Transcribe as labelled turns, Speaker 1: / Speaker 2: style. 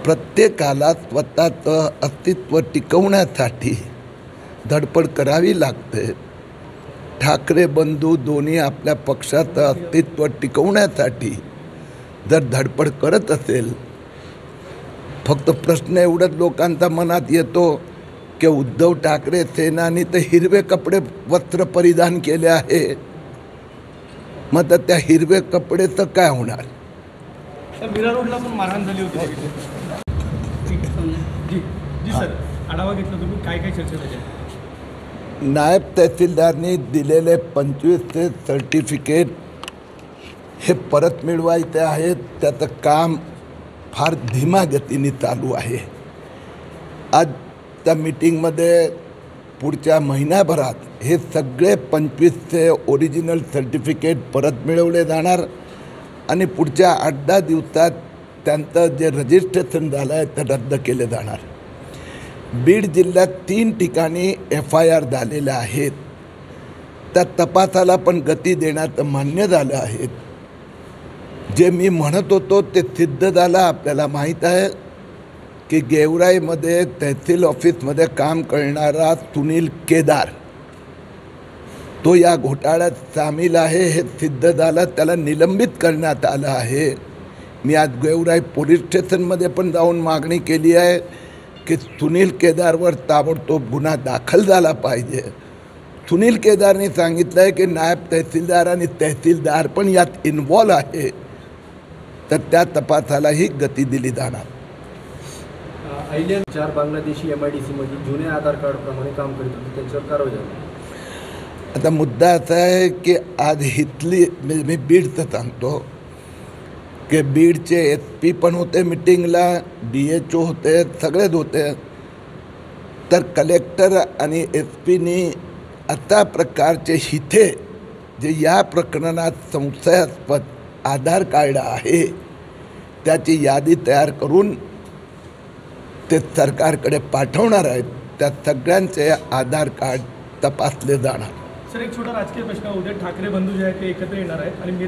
Speaker 1: प्रत्येकाला स्वतःचं अस्तित्व टिकवण्यासाठी धडपड करावी लागते। ठाकरे बंधू दोन्ही आपल्या पक्षाचं अस्तित्व टिकवण्यासाठी जर धडपड करत असेल, फक्त प्रश्न एवढंच लोकांच्या मनात येतो की उद्धव ठाकरे सेनानी तर हिरवे कपडे वस्त्र परिधान केले आहे, मग त्या हिरवे कपडेचं काय होणार?
Speaker 2: मीरा रोडला पण मारहाण झाली होती। जी सर, आढावा घेतला तुम्ही, काय काय चर्चा झाली?
Speaker 1: नायब तहसीलदारनी दिलेले 25चे सर्टिफिकेट हे परत मिळवायचे आहेत। त्याचं काम फार धीमा गतीने चालू आहे। आज त्या मीटिंगमध्ये पुढच्या महिन्याभरात हे सगळे 25चे ओरिजिनल सर्टिफिकेट परत मिळवले जाणार आणि पुढच्या 8-10 दिवसात त्यांचं जे रजिस्ट्रेशन झालं आहे ते रद्द केले जाणार। बीड जिल्ह्यात 3 ठिकाणी FIR झालेल्या आहेत। त्या तपासाला पण गती देण्याचं मान्य झालं आहे। जे मी म्हणत होतो ते सिद्ध झालं। आपल्याला माहीत आहे की गेवराईमध्ये तहसील ऑफिसमध्ये काम करणारा सुनील केदार तो या घोटाळ्यात सामील आहे हे सिद्ध झालं। त्याला निलंबित करण्यात आलं आहे। मी आज गेवराई पोलीस स्टेशनमध्ये पण जाऊन मागणी केली आहे की सुनील केदारवर ताबडतोब गुन्हा दाखल झाला पाहिजे। सुनील केदारने सांगितलं आहे की नायब तहसीलदार आणि तहसीलदार पण यात इन्व्हॉल्व आहे, तर त्या तपासालाही गती दिली जाणार।
Speaker 3: आयलँड 4 बांगलादेशी MIDC मध्ये जुने आधार कार्ड प्रमाणे काम करीत होते, त्यांच्यावर कारवाई झाली।
Speaker 1: आता मुद्दा असा आहे की आज इथली मी बीडचं सांगतो की बीडचे SP पण होते मीटिंगला, DHO होते, सगळेच होते। तर कलेक्टर आणि SPनी अशा प्रकारचे हिथे जे या प्रकरणात संशयास्पद आधार कार्ड आहे त्याची यादी तयार करून ते सरकारकडे पाठवणार आहेत। त्या सगळ्यांचे आधार कार्ड तपासले जाणार।
Speaker 2: सर, एक छोटा राजकीय प्रश्न, उद्या ठाकरे बंधू जे आहेत ते एकत्र येणार आहेत आणि मीरा